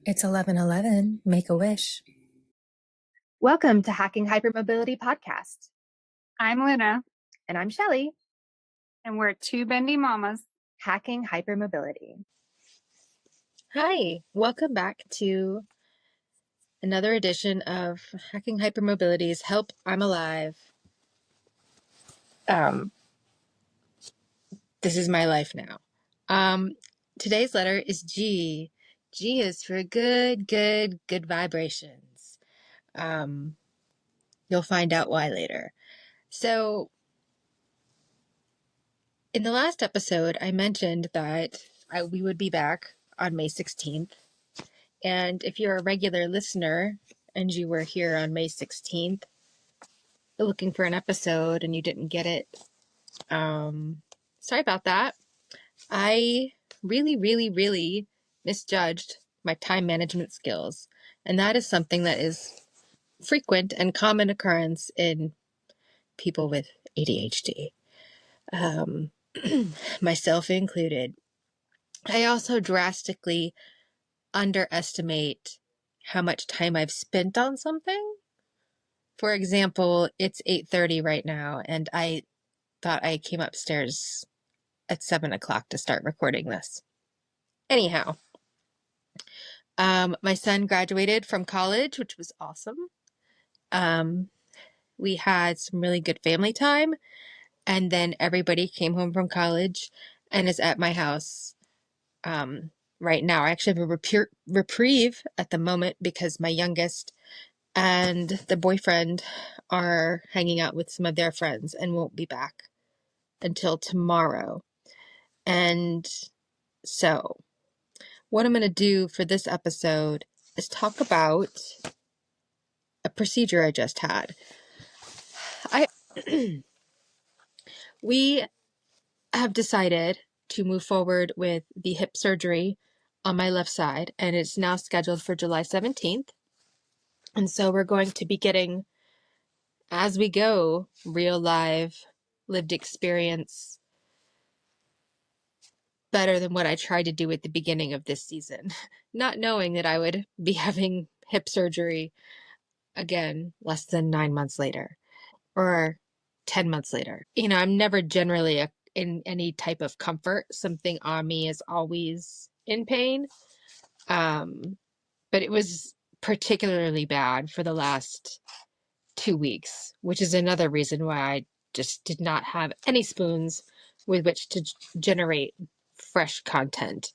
It's 11:11. Make a wish. Welcome to Hacking Hypermobility Podcast. I'm Luna. And I'm Shelly. And we're two bendy mamas. Hacking Hypermobility. Hi, welcome back to another edition of Hacking Hypermobility's Help, I'm Alive. This is my life now. Today's letter is G. G is for good vibrations. You'll find out why later. So, in the last episode, I mentioned that we would be back on May 16th. And if you're a regular listener and you were here on May 16th looking for an episode and you didn't get it, sorry about that. I really misjudged my time management skills. And that is something that is frequent and common occurrence in people with ADHD, myself included. I also drastically underestimate how much time I've spent on something. For example, it's 8:30 right now, and I thought I came upstairs at 7 o'clock to start recording this. Anyhow, my son graduated from college, which was awesome. We had some really good family time, and then everybody came home from college and is at my house right now. I actually have a reprieve at the moment because my youngest and the boyfriend are hanging out with some of their friends and won't be back until tomorrow. And so what I'm going to do for this episode is talk about a procedure I just had. We have decided to move forward with the hip surgery on my left side, and it's now scheduled for July 17th. And so we're going to be getting, as we go, real live lived experience better than what I tried to do at the beginning of this season, not knowing that I would be having hip surgery again less than 9 months later or 10 months later. You know, I'm never generally in any type of comfort. Something on me is always in pain. But it was particularly bad for the last 2 weeks, which is another reason why I just did not have any spoons with which to generate fresh content.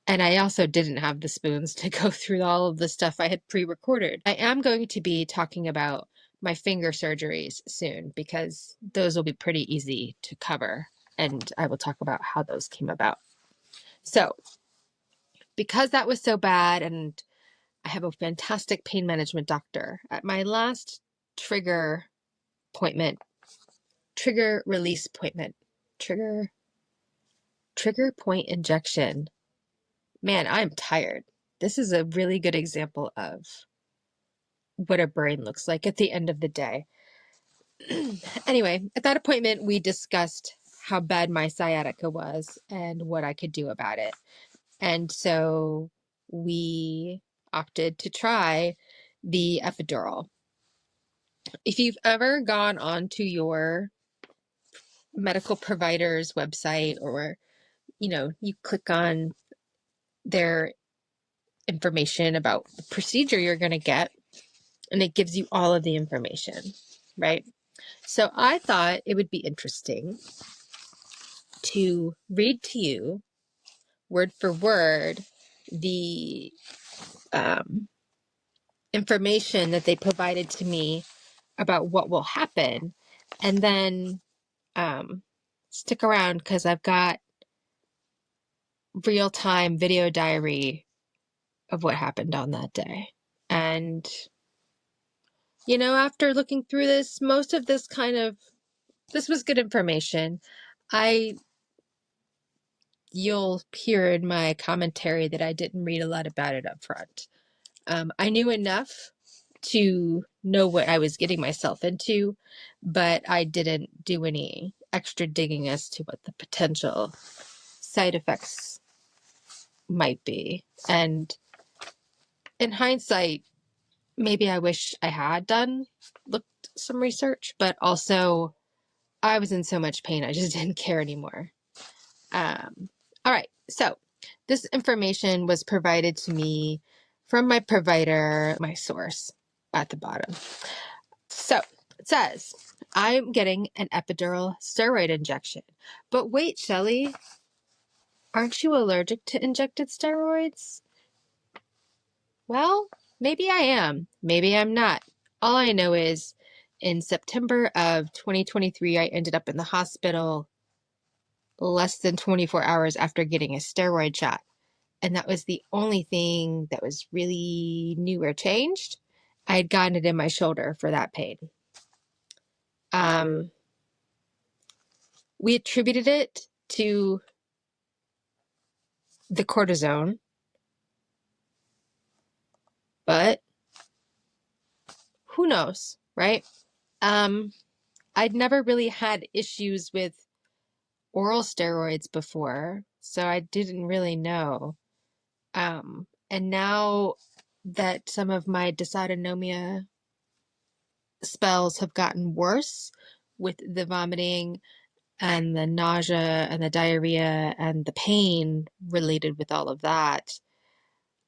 And I also didn't have the spoons to go through all of the stuff I had pre-recorded. I am going to be talking about my finger surgeries soon because those will be pretty easy to cover. And I will talk about how those came about. So, because that was so bad, and I have a fantastic pain management doctor, at my last trigger release appointment, trigger point injection. Man, I'm tired. This is a really good example of what a brain looks like at the end of the day. Anyway, at that appointment, we discussed how bad my sciatica was and what I could do about it. And so we opted to try the epidural. If you've ever gone onto your medical provider's website, or, you know, you click on their information about the procedure you're going to get, and it gives you all of the information, right? So I thought it would be interesting to read to you word for word the information that they provided to me about what will happen, and then stick around because I've got real-time video diary of what happened on that day. And, you know, after looking through this, most of this was good information. You'll hear in my commentary that I didn't read a lot about it up front. I knew enough to know what I was getting myself into, but I didn't do any extra digging as to what the potential side effects might be. And in hindsight, maybe I wish I had looked some research, but also I was in so much pain, I just didn't care anymore. All right, so this information was provided to me from my provider, my source at the bottom. So it says, I'm getting an epidural steroid injection. But wait, Shelley, aren't you allergic to injected steroids? Well, maybe I am. Maybe I'm not. All I know is in September of 2023, I ended up in the hospital less than 24 hours after getting a steroid shot. And that was the only thing that was really new or changed. I had gotten it in my shoulder for that pain. We attributed it to the cortisone, but who knows, right? I'd never really had issues with oral steroids before, so I didn't really know. And now that some of my dysautonomia spells have gotten worse with the vomiting and the nausea and the diarrhea and the pain related with all of that,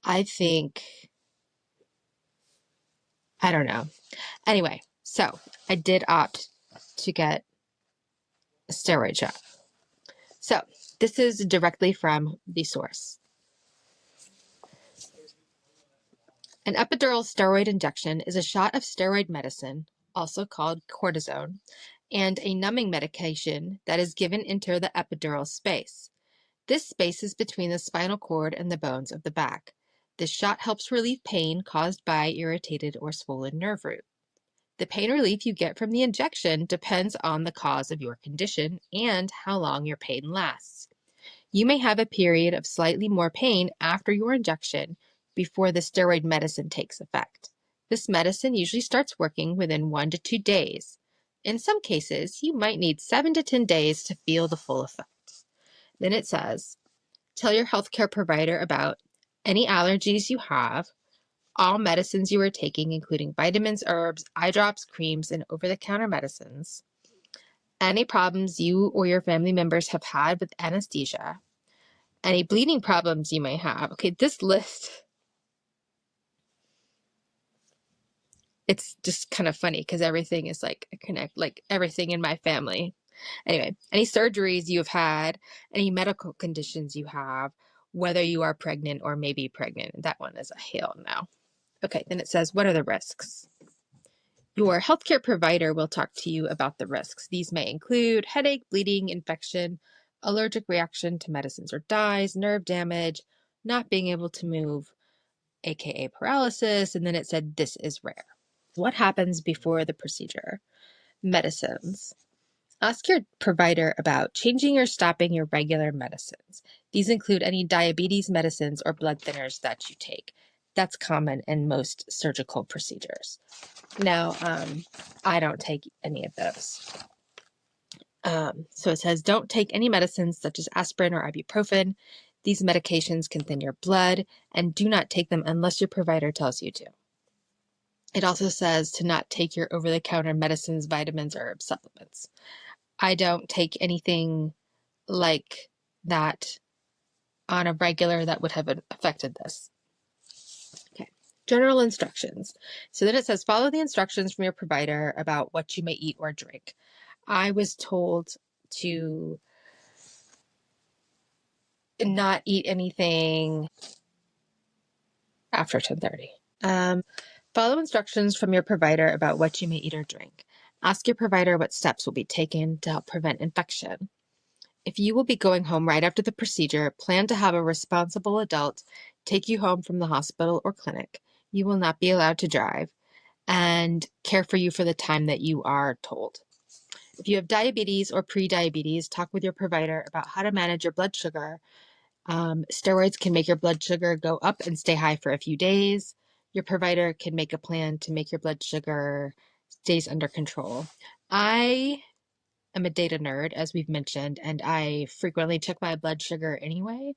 I think, I don't know. Anyway, so I did opt to get a steroid shot. So this is directly from the source. An epidural steroid injection is a shot of steroid medicine, also called cortisone, and a numbing medication that is given into the epidural space. This space is between the spinal cord and the bones of the back. This shot helps relieve pain caused by irritated or swollen nerve root. The pain relief you get from the injection depends on the cause of your condition and how long your pain lasts. You may have a period of slightly more pain after your injection before the steroid medicine takes effect. This medicine usually starts working within 1 to 2 days. In some cases, you might need 7 to 10 days to feel the full effect. Then it says, tell your healthcare provider about any allergies you have, all medicines you are taking, including vitamins, herbs, eye drops, creams, and over-the-counter medicines, any problems you or your family members have had with anesthesia, any bleeding problems you may have. Okay, this list, it's just kind of funny because everything is like everything in my family. Anyway, any surgeries you have had, any medical conditions you have, whether you are pregnant or may be pregnant. That one is a hell no. Okay, then it says, what are the risks? Your healthcare provider will talk to you about the risks. These may include headache, bleeding, infection, allergic reaction to medicines or dyes, nerve damage, not being able to move, aka paralysis. And then it said, this is rare. What happens before the procedure? Medicines. Ask your provider about changing or stopping your regular medicines. These include any diabetes medicines or blood thinners that you take. That's common in most surgical procedures. Now, I don't take any of those. So it says, don't take any medicines such as aspirin or ibuprofen. These medications can thin your blood, and do not take them unless your provider tells you to. It also says to not take your over-the-counter medicines, vitamins, or supplements. I don't take anything like that on a regular that would have affected this. Okay, general instructions. So then it says, follow the instructions from your provider about what you may eat or drink. I was told to not eat anything after 10:30. Follow instructions from your provider about what you may eat or drink. Ask your provider what steps will be taken to help prevent infection. If you will be going home right after the procedure, plan to have a responsible adult take you home from the hospital or clinic. You will not be allowed to drive and care for you for the time that you are told. If you have diabetes or pre-diabetes, talk with your provider about how to manage your blood sugar. Steroids can make your blood sugar go up and stay high for a few days. Your provider can make a plan to make your blood sugar stays under control. I am a data nerd, as we've mentioned, and I frequently check my blood sugar anyway.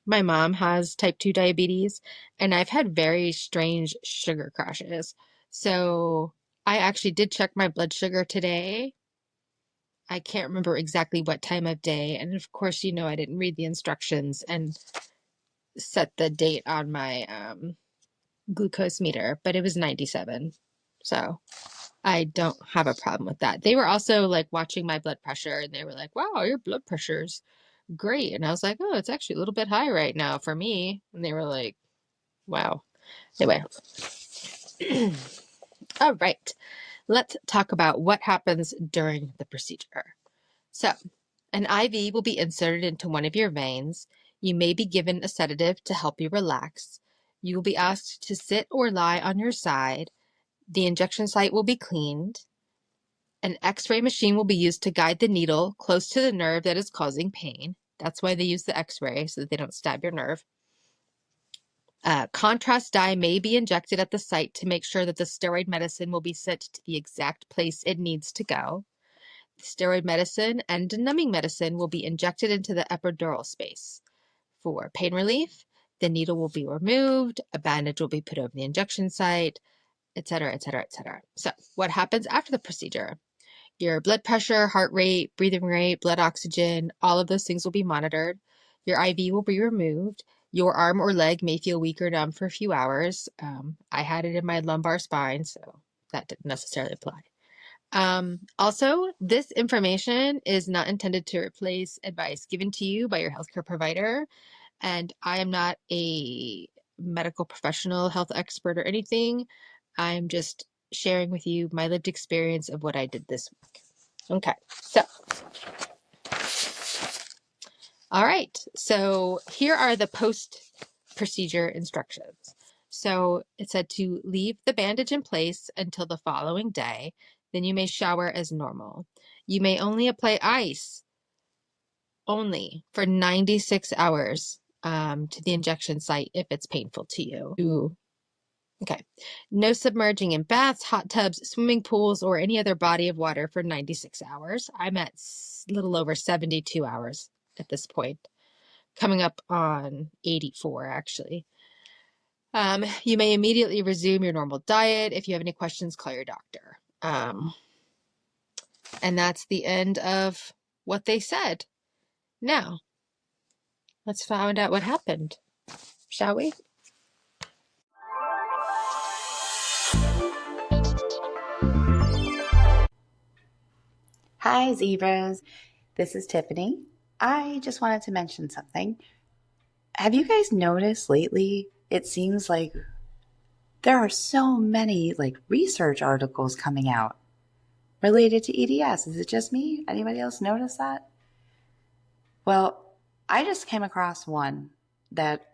My mom has type 2 diabetes, and I've had very strange sugar crashes. So I actually did check my blood sugar today. I can't remember exactly what time of day. And of course, I didn't read the instructions and set the date on my glucose meter, but it was 97. So I don't have a problem with that. They were also like watching my blood pressure and they were like, wow, your blood pressure's great. And I was like, oh, it's actually a little bit high right now for me. And they were like, wow. Anyway, all right. Let's talk about what happens during the procedure. So, an IV will be inserted into one of your veins. You may be given a sedative to help you relax. You will be asked to sit or lie on your side. The injection site will be cleaned. An X-ray machine will be used to guide the needle close to the nerve that is causing pain. That's why they use the X-ray, so that they don't stab your nerve. Contrast dye may be injected at the site to make sure that the steroid medicine will be sent to the exact place it needs to go. The steroid medicine and numbing medicine will be injected into the epidural space. For pain relief, the needle will be removed, a bandage will be put over the injection site, etc., etc., etc. So, what happens after the procedure? Your blood pressure, heart rate, breathing rate, blood oxygen, all of those things will be monitored. Your IV will be removed. Your arm or leg may feel weak or numb for a few hours. I had it in my lumbar spine, so that didn't necessarily apply. Also, this information is not intended to replace advice given to you by your healthcare provider. And I am not a medical professional, health expert, or anything. I'm just sharing with you my lived experience of what I did this week. Okay, so, all right. So here are the post-procedure instructions. So it said to leave the bandage in place until the following day. Then you may shower as normal. You may only apply ice only for 96 hours to the injection site if it's painful to you. Ooh. Okay. No submerging in baths, hot tubs, swimming pools, or any other body of water for 96 hours. I'm at a little over 72 hours at this point, coming up on 84 actually. You may immediately resume your normal diet. If you have any questions, call your doctor. And that's the end of what they said. Now, let's find out what happened, shall we? Hi, Zebras. This is Tiffany. I just wanted to mention something. Have you guys noticed lately, it seems like there are so many research articles coming out related to EDS. Is it just me? Anybody else notice that? Well, I just came across one that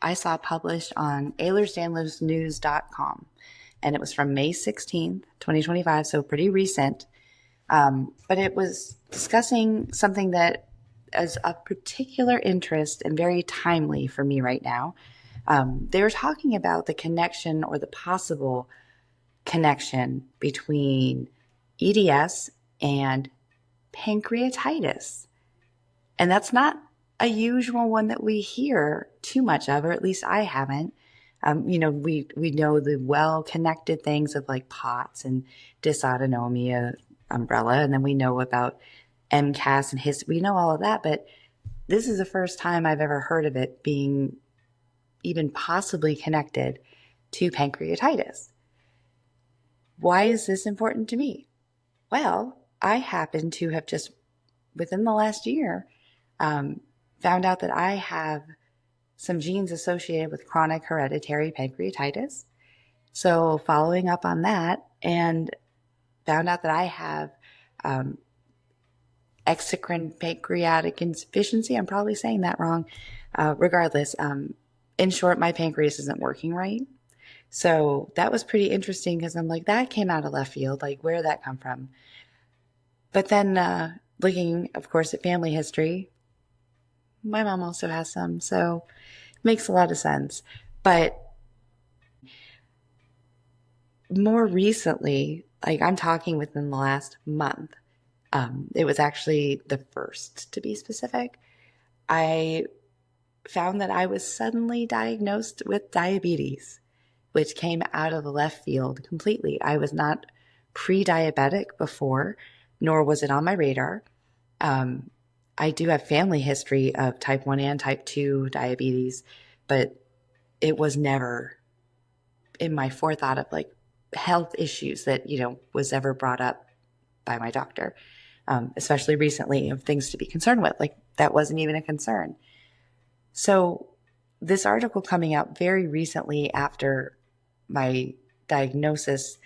I saw published on AylerSdanlosNews.com, and it was from May 16th, 2025, so pretty recent. But it was discussing something that is of particular interest and very timely for me right now. They were talking about the connection or the possible connection between EDS and pancreatitis. And that's not a usual one that we hear too much of, or at least I haven't. We know the well-connected things of POTS and dysautonomia umbrella, and then we know about MCAS and HIS. We know all of that, but this is the first time I've ever heard of it being even possibly connected to pancreatitis. Why is this important to me? Well, I happen to have just within the last year found out that I have some genes associated with chronic hereditary pancreatitis. So following up on that, and found out that I have exocrine pancreatic insufficiency. I'm probably saying that wrong. Regardless, in short, my pancreas isn't working right. So that was pretty interesting because I'm like, that came out of left field. Where did that come from? But then looking, of course, at family history, my mom also has some. So it makes a lot of sense. But more recently, I'm talking within the last month, it was actually the first, to be specific, I found that I was suddenly diagnosed with diabetes, which came out of the left field completely. I was not pre-diabetic before, nor was it on my radar. I do have family history of type 1 and type 2 diabetes, but it was never in my forethought of like health issues that, was ever brought up by my doctor, especially recently, of things to be concerned with. Like, that wasn't even a concern. So this article coming out very recently after my diagnosis,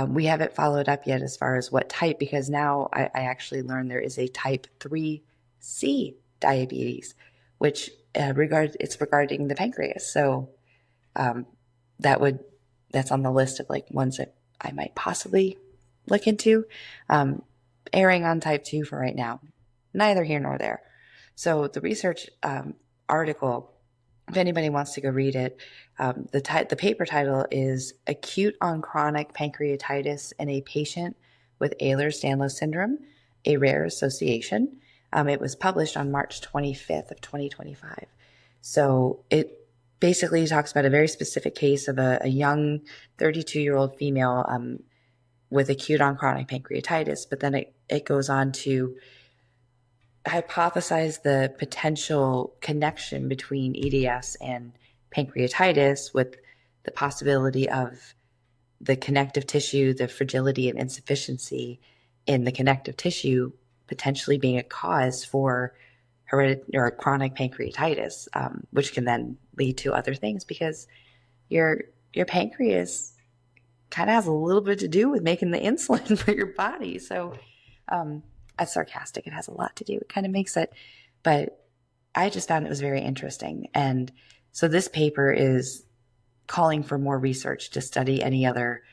we haven't followed up yet as far as what type, because now I actually learned there is a type 3C diabetes, which it's regarding the pancreas. So that's on the list of like ones that I might possibly look into. Erring on type 2 for right now, neither here nor there. So the research article, if anybody wants to go read it, the paper title is Acute on Chronic Pancreatitis in a Patient with Ehlers-Danlos Syndrome, a Rare Association. It was published on March 25th of 2025. So it basically talks about a very specific case of a young 32-year-old female with acute on chronic pancreatitis, but then it goes on to hypothesize the potential connection between EDS and pancreatitis, with the possibility of the connective tissue, the fragility and insufficiency in the connective tissue potentially being a cause for hereditary or chronic pancreatitis, which can then lead to other things, because your pancreas kind of has a little bit to do with making the insulin for your body. So that's sarcastic. It has a lot to do. It kind of makes it, but I just found it was very interesting. And so this paper is calling for more research to study any other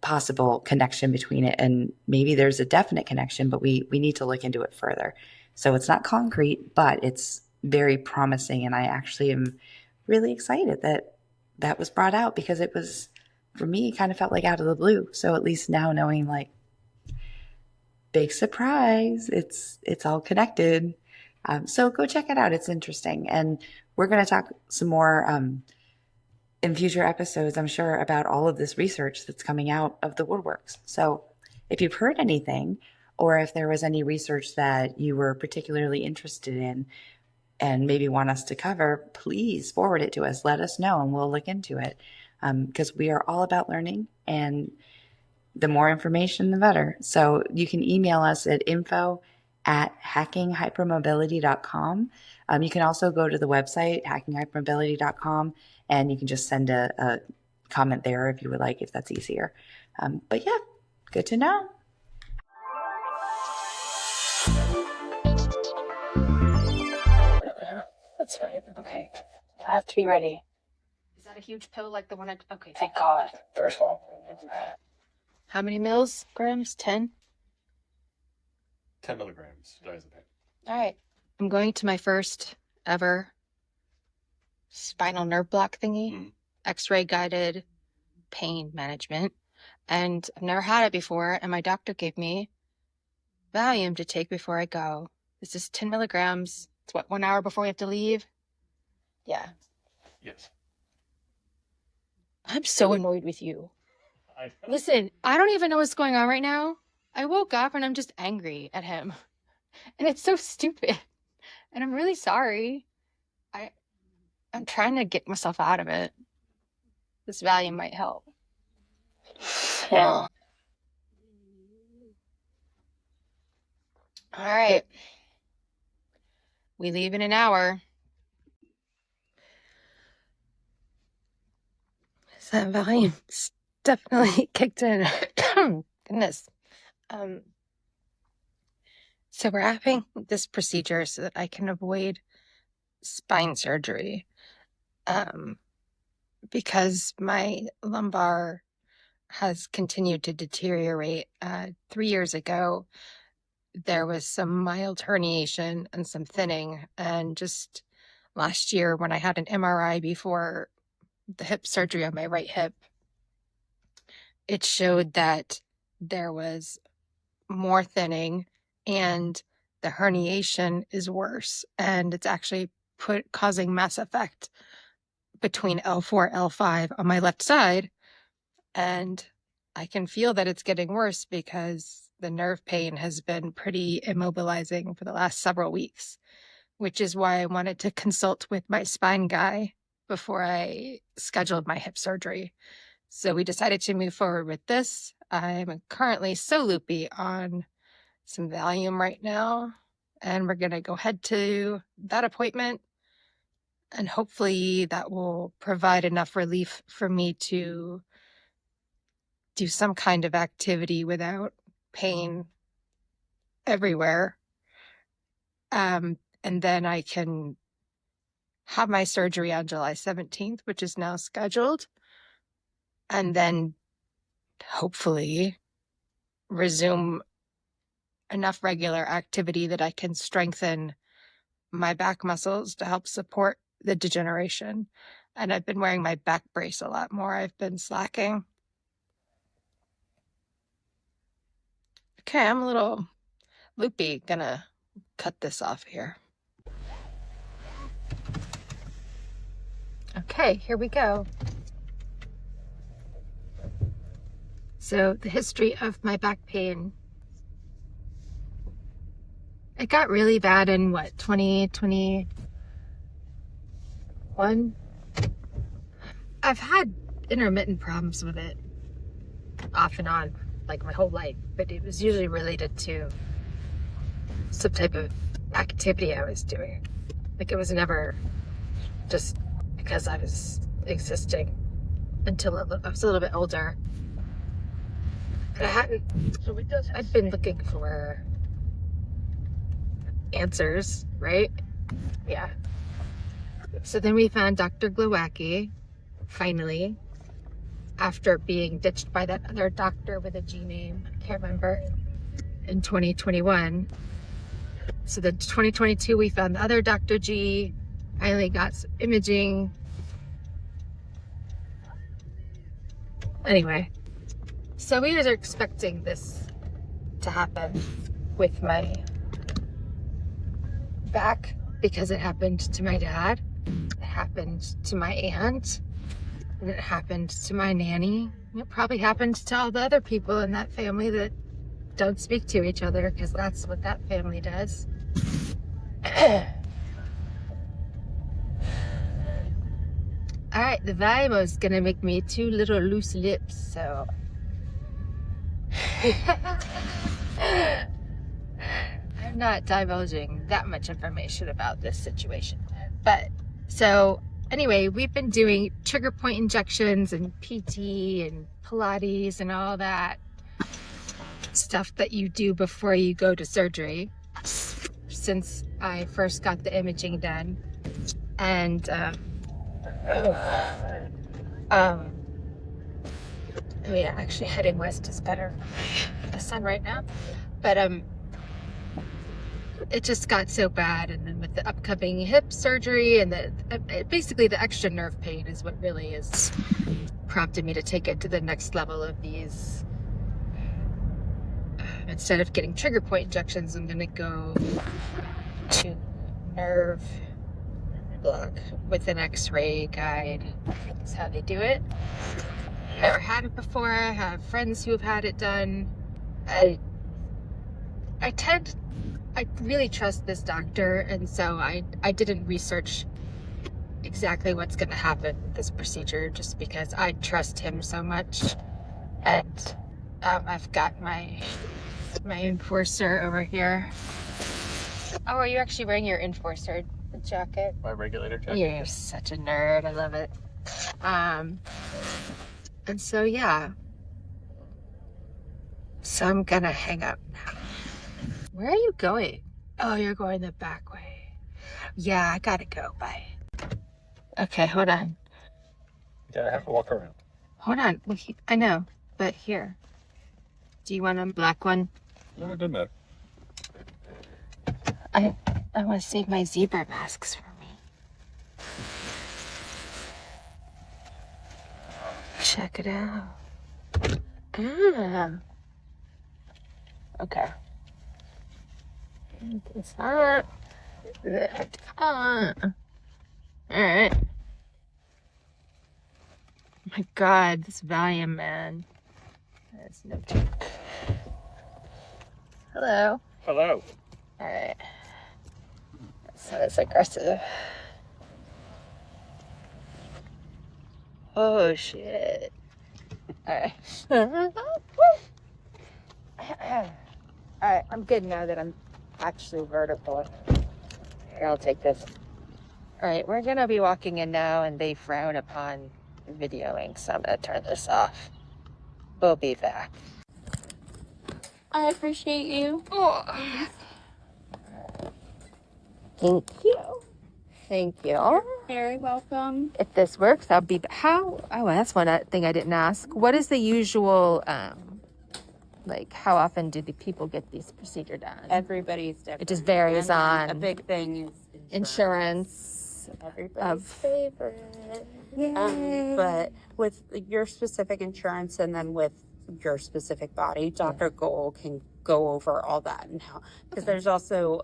possible connection between it. And maybe there's a definite connection, but we need to look into it further. So it's not concrete, but it's very promising. And I actually am really excited that that was brought out, because it was, for me, it kind of felt like out of the blue. So at least now knowing, like, big surprise, it's all connected. So go check it out. It's interesting. And we're going to talk some more in future episodes, I'm sure, about all of this research that's coming out of the woodworks. So if you've heard anything, or if there was any research that you were particularly interested in and maybe want us to cover, please forward it to us. Let us know and we'll look into it, because we are all about learning, and the more information, the better. So you can email us at info@hackinghypermobility.com. You can also go to the website, hackinghypermobility.com, and you can just send a comment there if you would like, if that's easier. But yeah, good to know. That's fine. Okay. I have to be ready. Is that a huge pill like the one okay. Thank God. First of all, How many grams? 10? 10 milligrams diazepam. All right. I'm going to my first ever spinal nerve block thingy, X-ray guided pain management. And I've never had it before. And my doctor gave me Valium to take before I go. This is 10 milligrams. It's 1 hour before we have to leave? Yeah. Yes. I'm so annoyed with you. I know. Listen, I don't even know what's going on right now. I woke up and I'm just angry at him. And it's so stupid. And I'm really sorry. I'm trying to get myself out of it. This Valium might help. Yeah. All right. We leave in an hour. That Valium's definitely kicked in. Goodness. So we're having this procedure so that I can avoid spine surgery, because my lumbar has continued to deteriorate. 3 years ago, there was some mild herniation and some thinning, and just last year when I had an MRI before the hip surgery on my right hip, it showed that there was more thinning and the herniation is worse, and it's actually causing mass effect between L4, L5 on my left side. And I can feel that it's getting worse because the nerve pain has been pretty immobilizing for the last several weeks, which is why I wanted to consult with my spine guy before I scheduled my hip surgery. So we decided to move forward with this. I'm currently so loopy on some Valium right now, and we're going to go head to that appointment, and hopefully that will provide enough relief for me to do some kind of activity without pain everywhere. And then I can have my surgery on July 17th, which is now scheduled, and then hopefully resume enough regular activity that I can strengthen my back muscles to help support the degeneration. And I've been wearing my back brace a lot more. I've been slacking. Okay, I'm a little loopy. Gonna cut this off here. Okay, here we go. So the history of my back pain. It got really bad in 2021? I've had intermittent problems with it off and on, like my whole life, but it was usually related to some type of activity I was doing. Like it was never just because I was existing until I was a little bit older. But I'd been looking for answers, right? Yeah. So then we found Dr. Glowacki, finally, after being ditched by that other doctor with a G name, I can't remember, in 2021. So then 2022, we found the other Dr. G, finally got some imaging. Anyway, so we were expecting this to happen with my back because it happened to my dad, it happened to my aunt, and it happened to my nanny. It probably happened to all the other people in that family that don't speak to each other, because that's what that family does. All right, the Vimo is gonna make me 2 little loose lips, so I'm not divulging that much information about this situation. But so anyway, we've been doing trigger point injections and PT and Pilates and all that stuff that you do before you go to surgery since I first got the imaging done. And yeah, actually heading west is better for the sun right now. But it just got so bad, and then with the upcoming hip surgery and basically the extra nerve pain is what really is prompted me to take it to the next level of these. Instead of getting trigger point injections, I'm gonna go to nerve block with an X-ray guide. That's how they do it. Never had it before. I have friends who have had it done. I really trust this doctor, and so I didn't research exactly what's going to happen with this procedure just because I trust him so much. And I've got my Enforcer over here. Oh, are you actually wearing your Enforcer jacket? My regulator jacket. You're such a nerd. I love it. And so, yeah. So I'm gonna hang up now. Where are you going? Oh, you're going the back way. Yeah, I gotta go. Bye. Okay, hold on. Yeah, I have to walk around. Hold on. Well, I know, but here. Do you want a black one? No, it doesn't matter. I want to save my zebra masks for me. Check it out. Okay. It's not. All right. Oh my God, this Valium, man. That's no joke. Hello. Hello. All right. So it's aggressive. Oh shit. All right. All right, I'm good now that I'm actually vertical. Here, I'll take this. All right, we're gonna be walking in now, and they frown upon videoing, so I'm gonna turn this off. We'll be back. I appreciate you. Oh. Thank you. Thank you. Very welcome. If this works, I'll be. How? Oh, that's one thing I didn't ask. What is the usual? Like, how often do the people get these procedure done? Everybody's different. It just varies And on a big thing is insurance. Everybody's of- favorite. Yay. But with your specific insurance and then with your specific body, Dr. Gold can go over all that and how, because there's also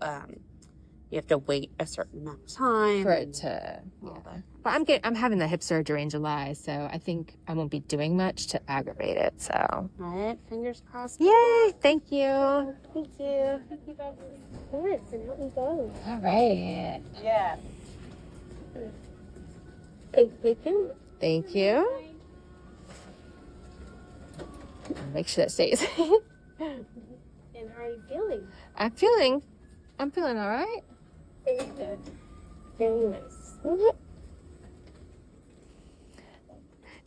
you have to wait a certain amount of time for and it to. all that. But I'm having the hip surgery in July, so I think I won't be doing much to aggravate it. So All right, fingers crossed. yay! Thank you. Thank you. Go. All right. Yeah. Thank you. Make sure that stays. And how are you feeling? I'm feeling all right. Very good. Very nice.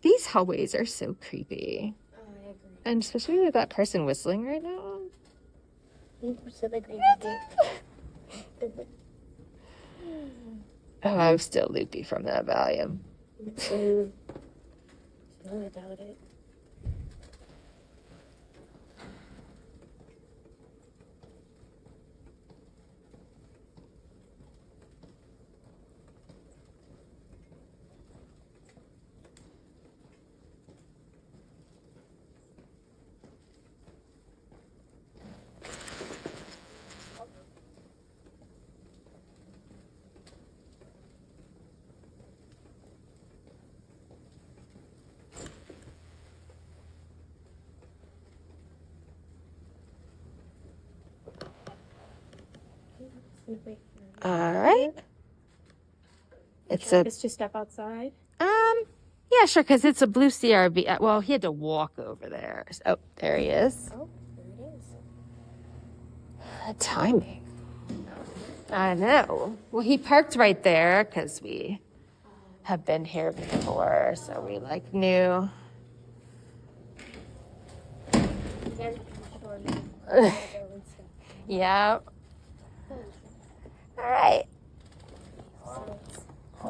These hallways are so creepy. Oh, I agree. And especially with that person whistling right now. I'm specifically Oh, I'm still loopy from that Valium. Tell me about it. All right. It's a It's to step outside. yeah, sure, because it's a blue CRV. Well, he had to walk over there. Oh, there he is. Oh, there it is. The timing. I know. Well, he parked right there because we have been here before, so we like knew. Yeah. All right.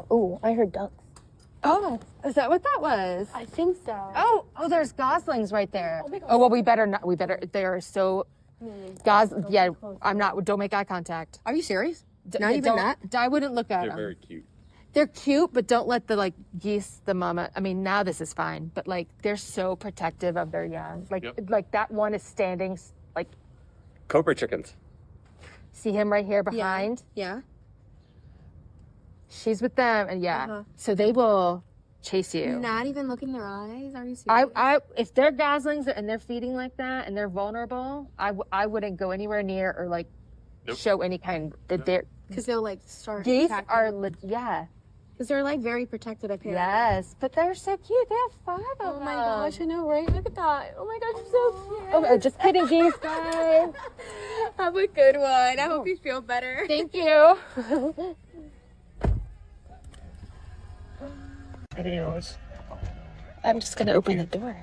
Oh, I heard ducks. Oh, is that what that was? I think so. Oh, there's goslings right there. Oh, well, we better not. They are so. Yeah, I'm not. Don't make eye contact. Are you serious? Not Yeah, even don't- that? I wouldn't look at They're them. very cute. They're cute, but don't let the geese, the mama. I mean, now this is fine, but they're so protective of their young. Like that one is standing. Cobra chickens. See him right here behind. Yeah. She's with them, and Uh-huh. so they will chase you. Not even look in their eyes? Are you serious? If they're goslings and they're feeding like that and they're vulnerable, I wouldn't go anywhere near or Nope. show any kind. They're Because they'll start geese attacking. are yeah. Because they're very protected apparently. Yes, but they're so cute. They have 5 of them. Oh my gosh, I know, right? Look at that. Oh my gosh, you're so cute. Oh, just kidding, geese guys. Have a good one. I hope you feel better. Thank you. I'm just gonna open the door.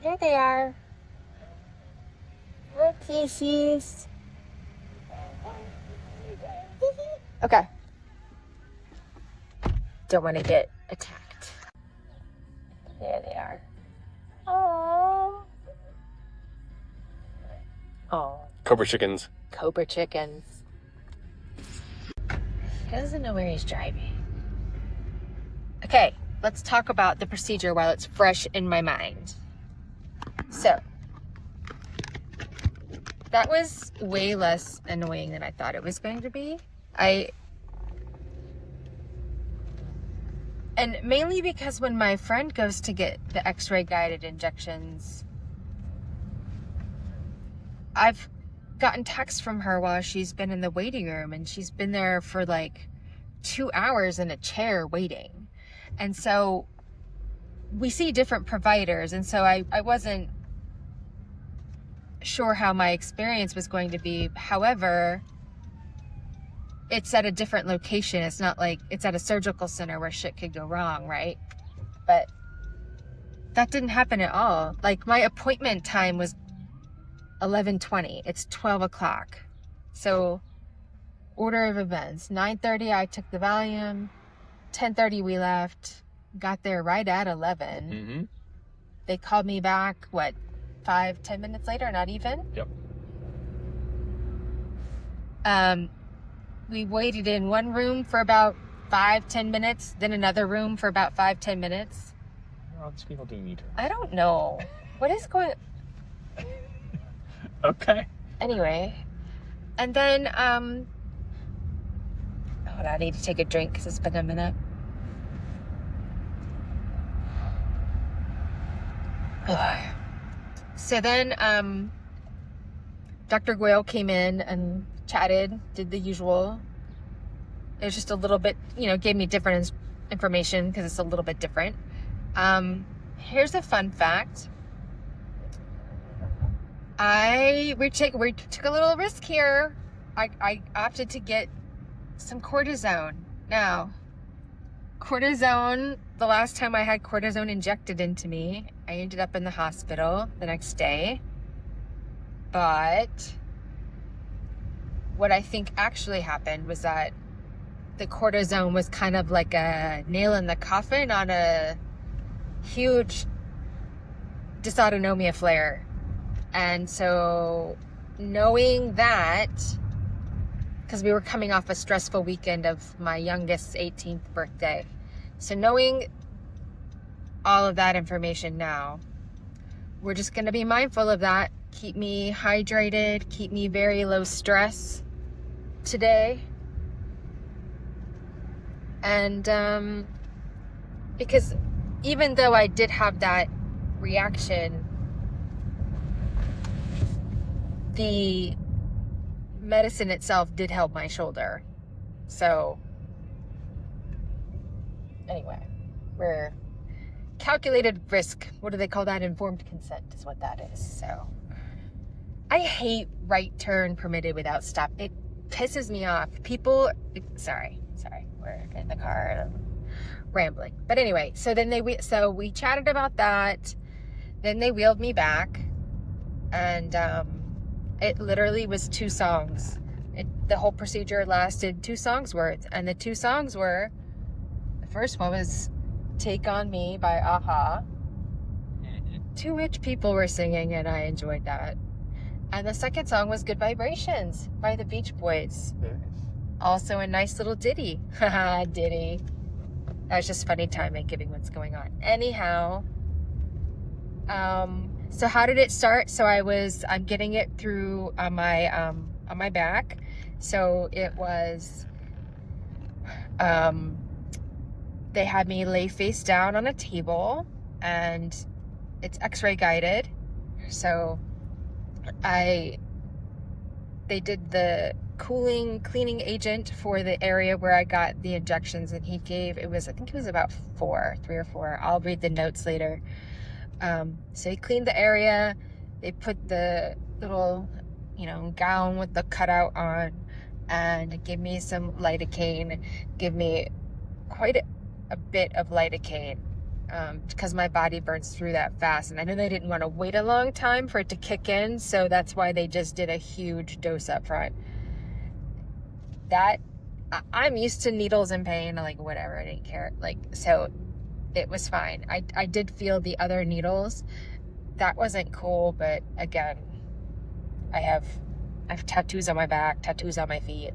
There they are. Look, kisses. Okay. Don't want to get attacked. There they are. Oh. Oh, Cobra chickens. Cobra chickens. He doesn't know where he's driving. Okay, let's talk about the procedure while it's fresh in my mind. So, that was way less annoying than I thought it was going to be. And mainly because when my friend goes to get the x-ray guided injections, I've gotten texts from her while she's been in the waiting room, and she's been there for like 2 hours in a chair waiting. And so we see different providers, and so I wasn't sure how my experience was going to be. However, it's at a different location. It's not like it's at a surgical center where shit could go wrong, right? But that didn't happen at all. Like, my appointment time was 11:20. It's 12 o'clock. So, order of events. 9:30, I took the Valium. 10:30, we left. Got there right at 11. Mm-hmm. They called me back, 5-10 minutes later? Not even? Yep. We waited in one room for about 5-10 minutes, then another room for about 5-10 minutes. What are all these people doing either? I don't know. What is going... Okay. Anyway. And then, hold on, I need to take a drink because it's been a minute. So then, Dr. Goyle came in and chatted, did the usual. It was just a little bit, gave me different information because it's a little bit different. Here's a fun fact. We took a little risk here. I opted to get some cortisone. Now, cortisone, the last time I had cortisone injected into me, I ended up in the hospital the next day. But what I think actually happened was that the cortisone was kind of like a nail in the coffin on a huge dysautonomia flare. And so knowing that, because we were coming off a stressful weekend of my youngest's 18th birthday. So knowing all of that information now, we're just going to be mindful of that. Keep me hydrated, keep me very low stress today. And because even though I did have that reaction, the medicine itself did help my shoulder. So anyway, we're calculated risk. What do they call that? Informed consent is what that is. So I hate right turn permitted without stop. It pisses me off. People, sorry, we're in the car and I'm rambling. But anyway, so then we chatted about that. Then they wheeled me back, and it literally was 2 songs. The whole procedure lasted 2 songs worth, and the 2 songs were, the first one was Take On Me by a-ha. 2 rich people were singing, and I enjoyed that. And the second song was Good Vibrations by the Beach Boys. Also a nice little ditty. Haha, ditty. That was just funny timing given what's going on. Anyhow, so how did it start? So I'm getting it through on my back. So it was, they had me lay face down on a table, and it's x-ray guided. So they did the cleaning agent for the area where I got the injections, and I think it was about 3 or 4. I'll read the notes later. So he cleaned the area. They put the little, gown with the cutout on, and gave me some lidocaine. Give me quite a bit of lidocaine, because my body burns through that fast. And I know they didn't want to wait a long time for it to kick in, so that's why they just did a huge dose up front. I'm used to needles and pain, like whatever, I didn't care. So it was fine. I did feel the other needles. That wasn't cool, but again, I have tattoos on my back, tattoos on my feet.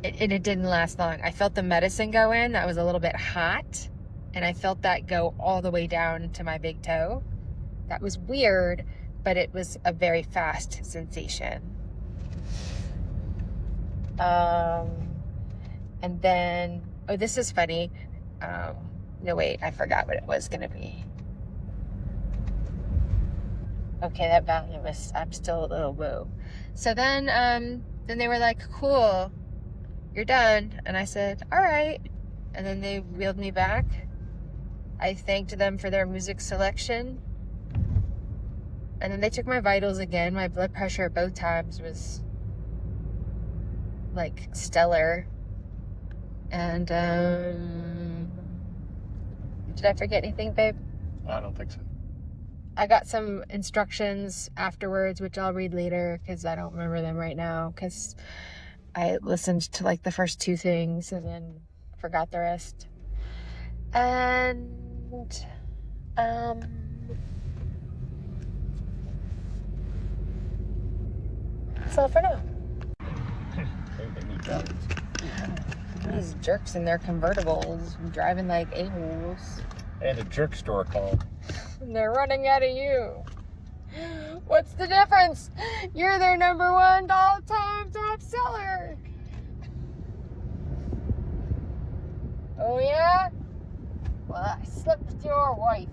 It didn't last long. I felt the medicine go in. That was a little bit hot, and I felt that go all the way down to my big toe. That was weird, but it was a very fast sensation. And then, this is funny. No, wait, I forgot what it was going to be. Okay, that Valium was, I'm still a little woo. So then they were like, cool, you're done. And I said, all right. And then they wheeled me back. I thanked them for their music selection. And then they took my vitals again. My blood pressure both times was like stellar. And did I forget anything, babe? I don't think so. I got some instructions afterwards, which I'll read later because I don't remember them right now because I listened to like the first two things and then forgot the rest. And that's all for now. They need guns. These jerks in their convertibles driving like a-holes. And a jerk store called. And they're running out of you. What's the difference? You're their number one all-time top seller. Oh yeah? Well, I slept with your wife.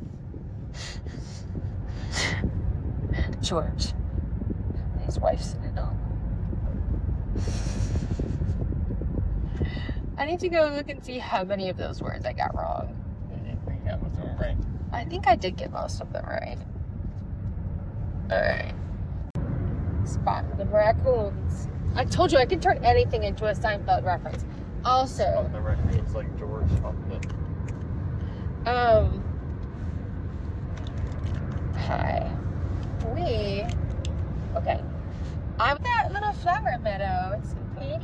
George. His wife's in it all. I need to go look and see how many of those words I got wrong. You got most of them right. I think I did get most of them right. Alright. Spot the raccoons. I told you I can turn anything into a Seinfeld reference. Also, Oh, the raccoons like George off the. Hi. Okay. I'm at that little flower meadow. It's so pretty.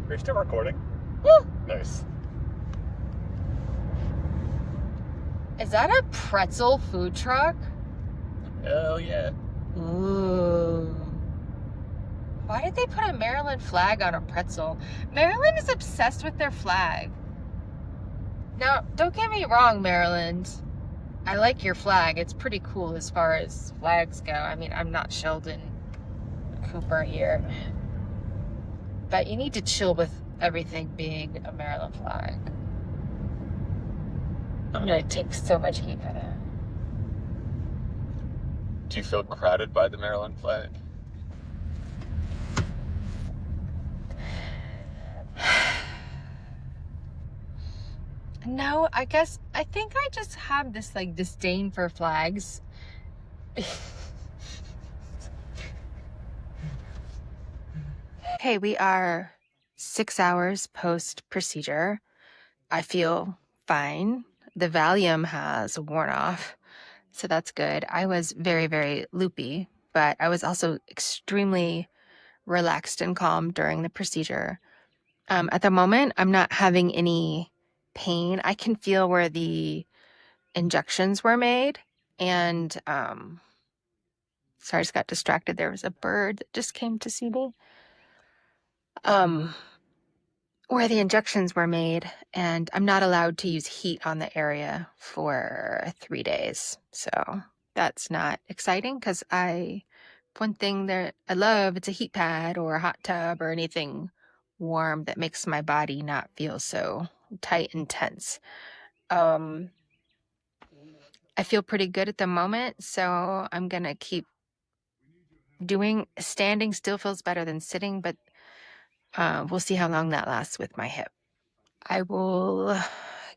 Are you still recording? Woo! Nice. Is that a pretzel food truck? Hell yeah. Ooh. Why did they put a Maryland flag on a pretzel? Maryland is obsessed with their flag. Now, don't get me wrong, Maryland. I like your flag. It's pretty cool as far as flags go. I mean, I'm not Sheldon Cooper here. But you need to chill with everything being a Maryland flag. I'm gonna take so much heat for that. Do you feel crowded by the Maryland flag? No, I think I just have this like disdain for flags. Okay, we are 6 hours post procedure. I feel fine. The Valium has worn off, so that's good. I was very, very loopy, but I was also extremely relaxed and calm during the procedure. At the moment, I'm not having any pain. I can feel where the injections were made. And sorry, I just got distracted. There was a bird that just came to see me. Where the injections were made, and I'm not allowed to use heat on the area for 3 days. So that's not exciting because one thing that I love, it's a heat pad or a hot tub or anything warm that makes my body not feel so tight and tense. I feel pretty good at the moment, so I'm gonna keep doing. Standing still feels better than sitting, but we'll see how long that lasts with my hip. I will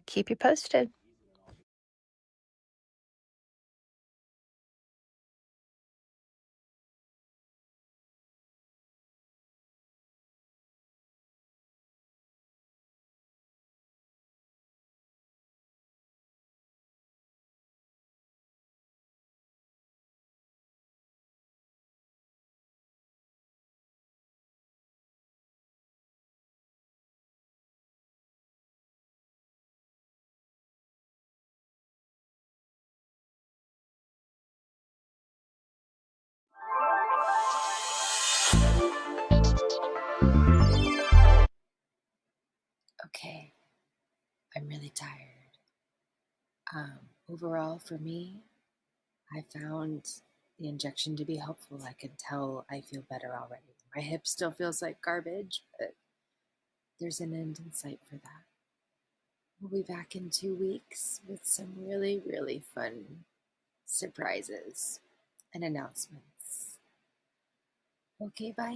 keep you posted. Okay, I'm really tired. Overall, for me, I found the injection to be helpful. I can tell I feel better already. My hip still feels like garbage, but there's an end in sight for that. We'll be back in 2 weeks with some really, really fun surprises and announcements. Okay, bye.